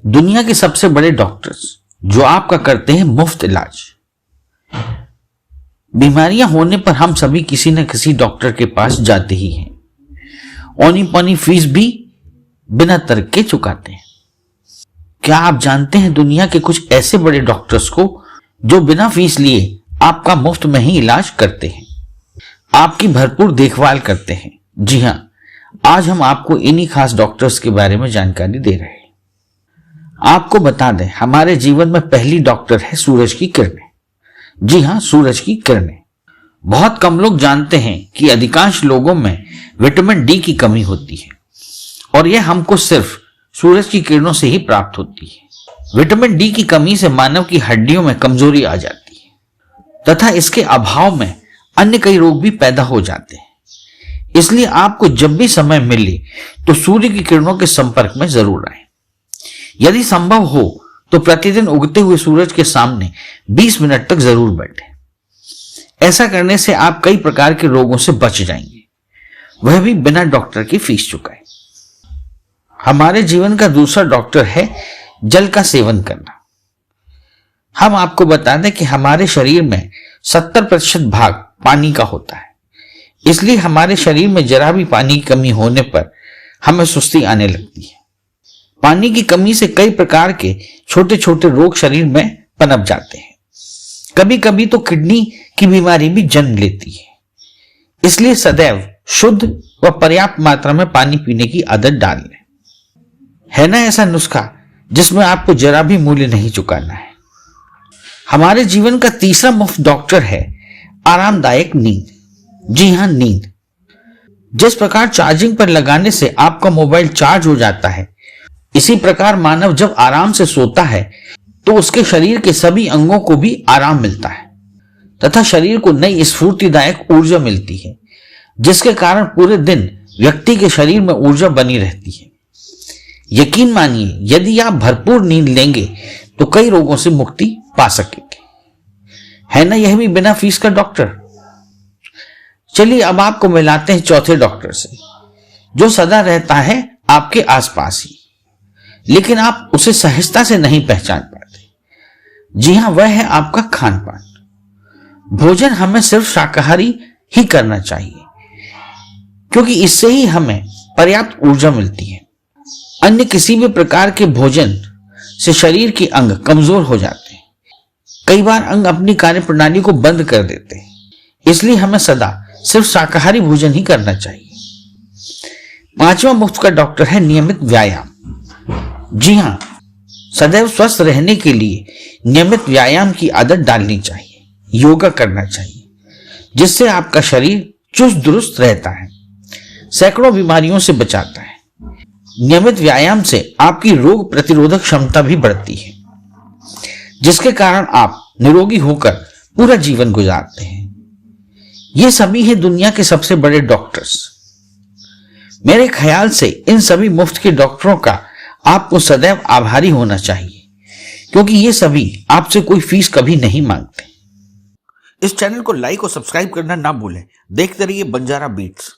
दुनिया के सबसे बड़े डॉक्टर्स जो आपका करते हैं मुफ्त इलाज। बीमारियां होने पर हम सभी किसी न किसी डॉक्टर के पास जाते ही हैं। औनी पौनी फीस भी बिना तर्क के चुकाते हैं। क्या आप जानते हैं दुनिया के कुछ ऐसे बड़े डॉक्टर्स को जो बिना फीस लिए आपका मुफ्त में ही इलाज करते हैं, आपकी भरपूर देखभाल करते हैं। जी हां, आज हम आपको इन्हीं खास डॉक्टर्स के बारे में जानकारी दे रहे हैं। आपको बता दें, हमारे जीवन में पहली डॉक्टर है सूरज की किरणें। जी हां, सूरज की किरणें। बहुत कम लोग जानते हैं कि अधिकांश लोगों में विटामिन डी की कमी होती है और यह हमको सिर्फ सूरज की किरणों से ही प्राप्त होती है। विटामिन डी की कमी से मानव की हड्डियों में कमजोरी आ जाती है तथा इसके अभाव में अन्य कई रोग भी पैदा हो जाते हैं। इसलिए आपको जब भी समय मिले तो सूर्य की किरणों के संपर्क में जरूर आए। यदि संभव हो तो प्रतिदिन उगते हुए सूरज के सामने 20 मिनट तक जरूर बैठें। ऐसा करने से आप कई प्रकार के रोगों से बच जाएंगे, वह भी बिना डॉक्टर की फीस चुकाए। हमारे जीवन का दूसरा डॉक्टर है जल का सेवन करना। हम आपको बता दें कि हमारे शरीर में 70% भाग पानी का होता है। इसलिए हमारे शरीर में जरा भी पानी की कमी होने पर हमें सुस्ती आने लगती है। पानी की कमी से कई प्रकार के छोटे छोटे रोग शरीर में पनप जाते हैं। कभी कभी तो किडनी की बीमारी भी जन्म लेती है। इसलिए सदैव शुद्ध व पर्याप्त मात्रा में पानी पीने की आदत डाल लें। है ना ऐसा नुस्खा जिसमें आपको जरा भी मूल्य नहीं चुकाना है। हमारे जीवन का तीसरा मुफ्त डॉक्टर है आरामदायक नींद। जी हां, नींद। जिस प्रकार चार्जिंग पर लगाने से आपका मोबाइल चार्ज हो जाता है, इसी प्रकार मानव जब आराम से सोता है तो उसके शरीर के सभी अंगों को भी आराम मिलता है तथा शरीर को नई स्फूर्तिदायक ऊर्जा मिलती है, जिसके कारण पूरे दिन व्यक्ति के शरीर में ऊर्जा बनी रहती है। यकीन मानिए, यदि आप भरपूर नींद लेंगे तो कई रोगों से मुक्ति पा सकेंगे। है ना यह भी बिना फीस का डॉक्टर। चलिए अब आपको मिलाते हैं चौथे डॉक्टर से, जो सदा रहता है आपके आसपास ही, लेकिन आप उसे सहजता से नहीं पहचान पाते। जी हां, वह है आपका खान पान। भोजन हमें सिर्फ शाकाहारी ही करना चाहिए, क्योंकि इससे ही हमें पर्याप्त ऊर्जा मिलती है। अन्य किसी भी प्रकार के भोजन से शरीर के अंग कमजोर हो जाते हैं। कई बार अंग अपनी कार्य प्रणाली को बंद कर देते हैं। इसलिए हमें सदा सिर्फ शाकाहारी भोजन ही करना चाहिए। पांचवा मुफ्त का डॉक्टर है नियमित व्यायाम। जी हां, सदैव स्वस्थ रहने के लिए नियमित व्यायाम की आदत डालनी चाहिए। योगा करना चाहिए, जिससे आपका शरीर चुस्त दुरुस्त रहता है, सैकड़ों बीमारियों से बचाता है। नियमित व्यायाम से आपकी रोग प्रतिरोधक क्षमता भी बढ़ती है, जिसके कारण आप निरोगी होकर पूरा जीवन गुजारते हैं। ये सभी हैं दुनिया के सबसे बड़े डॉक्टर्स। मेरे ख्याल से इन सभी मुफ्त के डॉक्टरों का आपको सदैव आभारी होना चाहिए, क्योंकि ये सभी आपसे कोई फीस कभी नहीं मांगते। इस चैनल को लाइक और सब्सक्राइब करना ना भूलें। देखते रहिए बंजारा बीट्स।